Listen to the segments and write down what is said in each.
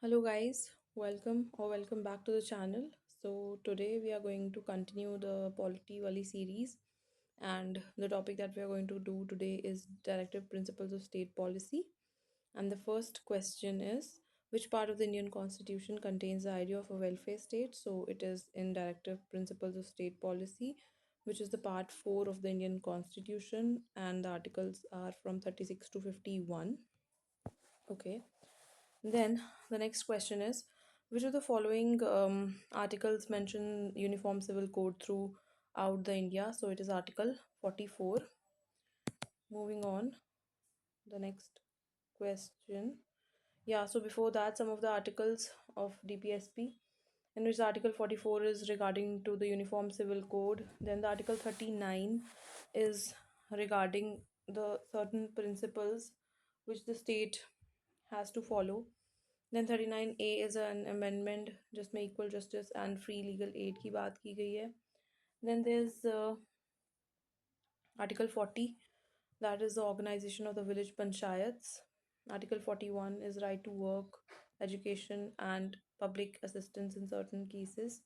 Hello guys, welcome back to the channel. So today we are going to continue the Polity Wali series, and the topic that we are going to do today is Directive Principles of State Policy. And the first question is, which part of the Indian Constitution contains the idea of a welfare state? So it is in Directive Principles of State Policy, which is the part 4 of the Indian Constitution, and the articles are from 36 to 51. Okay. Then the next question is, which of the following articles mention uniform civil code throughout the India? So it is Article 44. Moving on, the next question. Yeah, so before that, some of the articles of DPSP, in which Article 44 is regarding to the Uniform Civil Code. Then the Article 39 is regarding the certain principles which the state has to follow. Then 39A is an amendment जिसमें equal justice and free legal aid की बात की गई है. Then there's Article 40, that is the organization of the village panchayats. Article 41 is right to work, education, and public assistance in certain cases.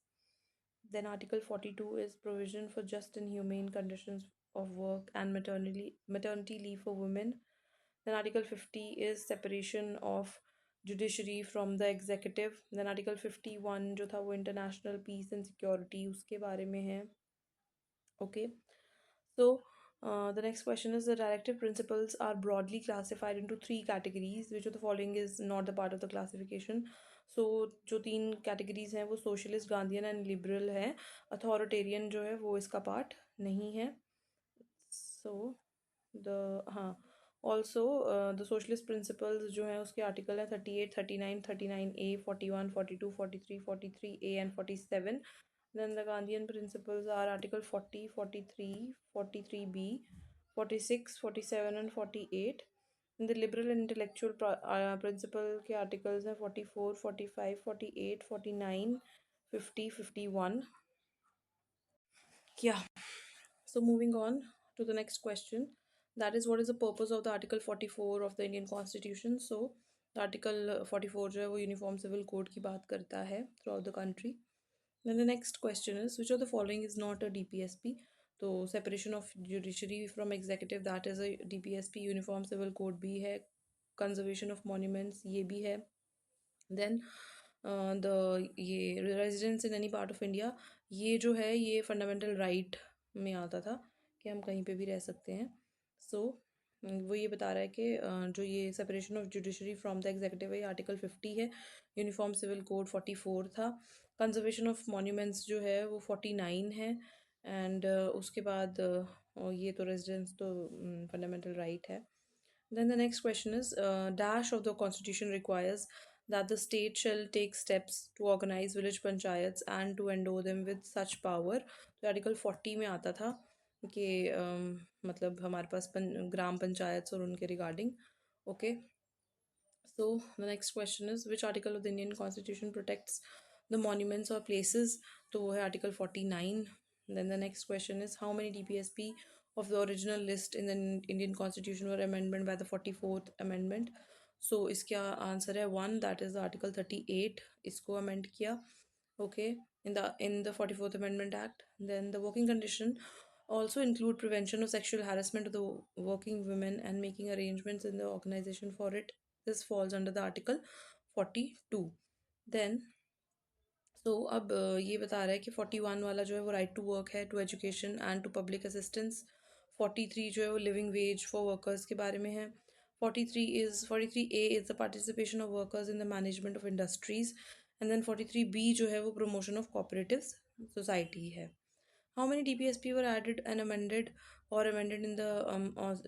Then Article 42 is provision for just and humane conditions of work and maternity leave for women. Then Article 50 is separation of judiciary from the executive. Then Article 51 जो था वो international peace and security उसके बारे में है. Okay. So the next question is, the directive principles are broadly classified into three categories. Which of the following is not the part of the classification? So जो तीन categories हैं वो socialist, Gandhian and liberal है. Authoritarian जो है वो इसका part नहीं है. So the हाँ also the socialist principles जो हैं उसके article है 38, 39, 39A, 41, 42, 43, 43A and 47. Then the Gandhian principles are Article 40, 43, 43B, 46, 47 and 48. And the liberal and intellectual principle के articles हैं 44, 45, 48, 49, 50, 51. Yeah. So moving on to the next question, that is, what is the purpose of the Article 44 of the Indian Constitution? So the Article 44 जो है वो uniform civil code की बात करता है throughout the country. Then the next question is, which of the following is not a DPSP? तो separation of judiciary from executive, that is a DPSP. Uniform civil code भी है, conservation of monuments ये भी है. Then the ये residence in any part of India, ये जो है ये फंडामेंटल राइट में आता था कि हम कहीं पे भी रह सकते हैं. सो वो ये बता रहा है कि जो ये separation of judiciary from the executive है आर्टिकल 50 है, यूनिफॉर्म सिविल कोड 44 था, कंजर्वेशन ऑफ मॉन्यूमेंट्स जो है वो 49 है, एंड उसके बाद ये तो रेजिडेंस तो फंडामेंटल राइट है. Then the next question is, dash of the constitution requires that the state shall take steps to organize village panchayats and to endow them with such power. तो article 40 में आता था कि मतलब हमारे पास ग्राम पंचायत और उनके regarding. Okay. So the next question is, which article of the Indian Constitution protects the monuments or places? तो वो है article 49. Then the next question is, how many DPSP of the original list in the Indian Constitution were amended by the 44th amendment? So इसका answer है 1, that is article 38. इसको amend किया. Okay, in the 44th Amendment Act. Then the working condition also include prevention of sexual harassment of the working women and making arrangements in the organization for it. This falls under the article 42. Then अब ये बता रहा है कि 41 वाला जो है वो राइट टू वर्क है, to education and to public assistance. 43 जो है वो लिविंग वेज फॉर वर्कर्स के बारे में है. 43A is the participation of workers in the management of industries. And then 43B जो है वो प्रमोशन ऑफ कोऑपरेटिव सोसाइटी है. How many DPSP were added and amended or amended in the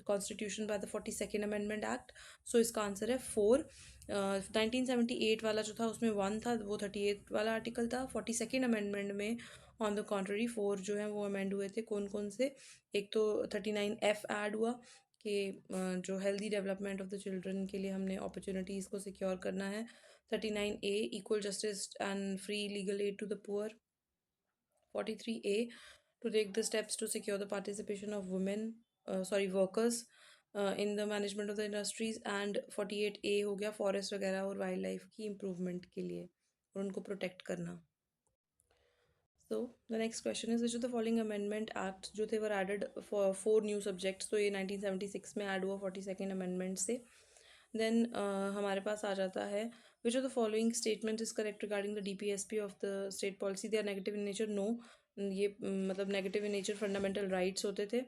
Constitution by the 42nd Amendment Act? So इसका answer है 4. 1978 वाला जो था उसमें 1 था, वो 38 वाला आर्टिकल था. 42nd अमेंडमेंट में ऑन द कॉन्ट्ररी 4 जो है वो अमेंड हुए थे. कौन कौन से? एक तो 39F ऐड हुआ कि जो healthy development of the children के लिए हमने अपॉर्चुनिटीज़ को सिक्योर करना है. 39A equal justice and free legal aid to the poor. 43A to take the steps to secure the participation of workers. In the management of the industries, and 48A हो गया forest वगैरह और wild life की improvement के लिए और उनको protect करना. सो the next question is which of the following amendment act जो थे वर एडेड फॉर 4 न्यू सब्जेक्ट्स. तो ये 1976 में ऐड हुआ 42nd अमेंडमेंट से. देन हमारे पास आ जाता है which of the following statement is correct regarding the DPSP of the state policy. They are negative in nature. No, ये मतलब negative in nature fundamental rights होते थे.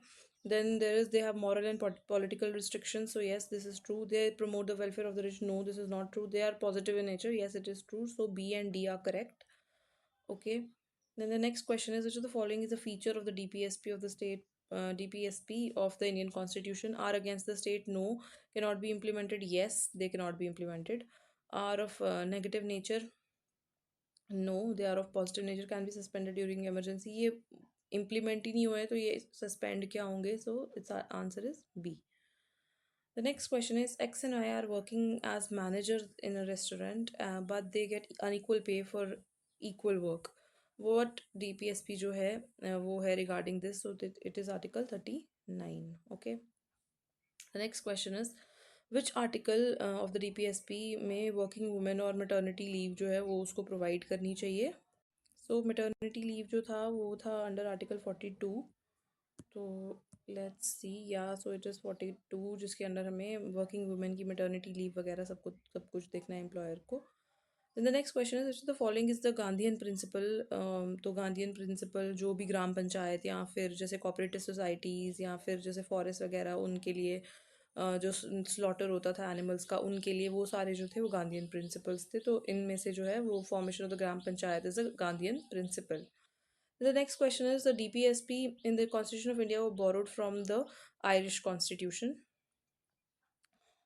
Then there is they have moral and political restrictions. So yes, this is true. They promote the welfare of the rich. No, this is not true. They are positive in nature. Yes, it is true. So B and D are correct. Okay. Then the next question is which of the following is a feature of the DPSP of the state DPSP of the Indian Constitution? Are against the state? No. Cannot be implemented? Yes, they cannot be implemented. Are of negative nature? No. They are of positive nature. Can be suspended during emergency. ये implement ही नहीं हुए तो ये suspend क्या होंगे? So its answer is B. The next question is X and Y are working as managers in a restaurant, but they get unequal pay for equal work. What DPSP जो है वो है regarding this, so it is Article 39. Okay. The next question is which article of the DPSP में working women और maternity leave जो है वो उसको provide करनी चाहिए. So maternity leave जो था वो था under Article 42. तो लेट्स सी, या सो इट इज़ 42 जिसके अंडर हमें वर्किंग वुमेन की मेटर्निटी लीव वगैरह सब कुछ देखना है एम्प्लॉयर को. Then the next question is the following is the Gandhian principle. तो गांधीयन प्रिंसिपल जो भी ग्राम पंचायत या फिर जैसे कोऑपरेटिव सोसाइटीज़ या फिर जैसे फॉरेस्ट वगैरह उनके लिए जो स्लॉटर होता था एनिमल्स का उनके लिए वो सारे जो थे वो गांधीयन प्रिंसिपल्स थे. तो इनमें से जो है वो formation of the gram panchayat is a Gandhian principle. The next question is the DPSP in the Constitution of India were borrowed from the Irish Constitution.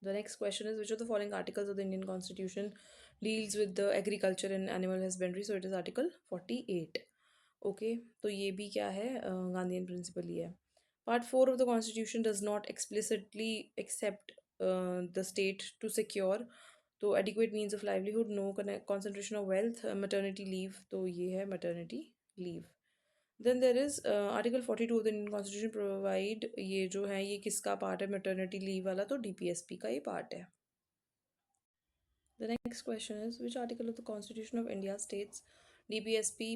The next question is which of the following articles of the Indian Constitution deals with the agriculture and animal husbandry. So it is Article 48. Okay, तो ये भी क्या है Gandhian principal ही है. Part 4 of the Constitution does not explicitly accept the state to secure तो adequate means of livelihood, no concentration of wealth, maternity leave. तो ये है maternity leave. Then there is article 42 of the Indian constitution provide. ये जो है ये किसका part है मैटरनिटी लीव वाला, तो DPSP का ये पार्ट है. The next question is which article of the constitution of India states DPSP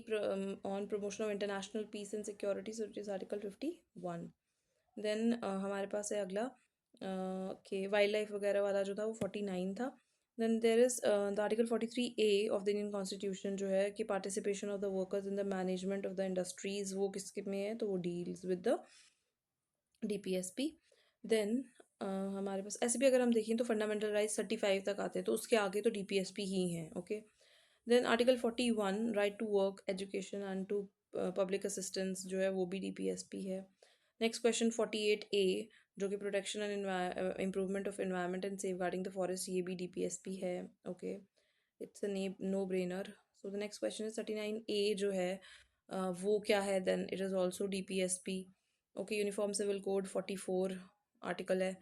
on promotion of international peace and security. So it is article 51. Then हमारे पास है अगला के वाइल्ड लाइफ वगैरह वाला जो था वो 49 था. Then there is the article 43A of the Indian constitution जो है कि participation of the workers in the management of the industries वो किसके में है, तो वो deals with the DPSP. Then हमारे पास ऐसे भी अगर हम देखें तो फंडामेंटल राइट्स 35 तक आते हैं तो उसके आगे तो DPSP ही हैं. Okay. Then article 41 right to work education and to public assistance जो है वो भी DPSP है. नेक्स्ट क्वेश्चन 48A जो कि protection and improvement of environment and safeguarding the forest, ये भी DPSP है. Okay, it's a no brainer. So the next question is 39A जो है वो क्या है, then it is also DPSP. Okay, uniform civil code 44 article है.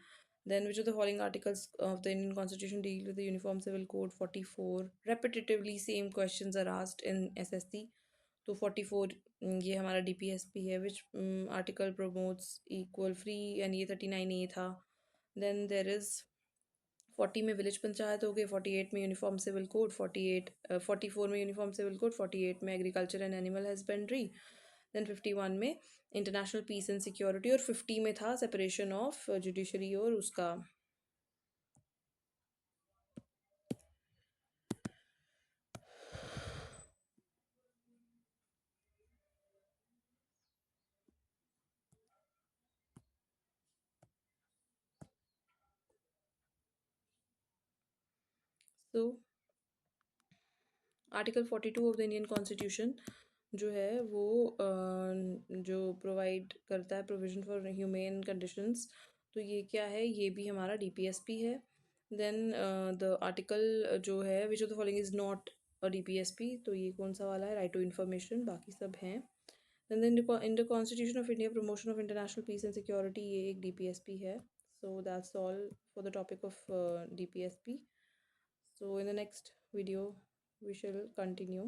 Then which of the following articles of the Indian Constitution deal with the Uniform Civil Code 44? Repetitively same questions are asked in SSC. तो 44 ये हमारा DPSP है. Which article promotes equal free, and ये 39A था. Then there is 40 में village panchayat हो गए, 48 में यूनिफॉर्म सिविल कोड, 44 में यूनिफॉर्म सिविल कोड, 48 में agriculture and animal husbandry. Then 51 में इंटरनेशनल पीस एंड सिक्योरिटी, और 50 में था सेपरेशन ऑफ जुडिशरी और उसका. तो article 42 of the Indian constitution जो है वो जो प्रोवाइड करता है प्रोविजन फॉर ह्यूमेन कंडीशंस, तो ये क्या है, ये भी हमारा DPSP है. देन द आर्टिकल जो है which of the following is not a DPSP, तो ये कौन सा वाला है, राइट टू इन्फॉर्मेशन, बाकी सब हैं. Then in the constitution of India promotion of international peace and security, ये एक DPSP है. So that's all for the topic of DPSP. So in the next video we shall continue.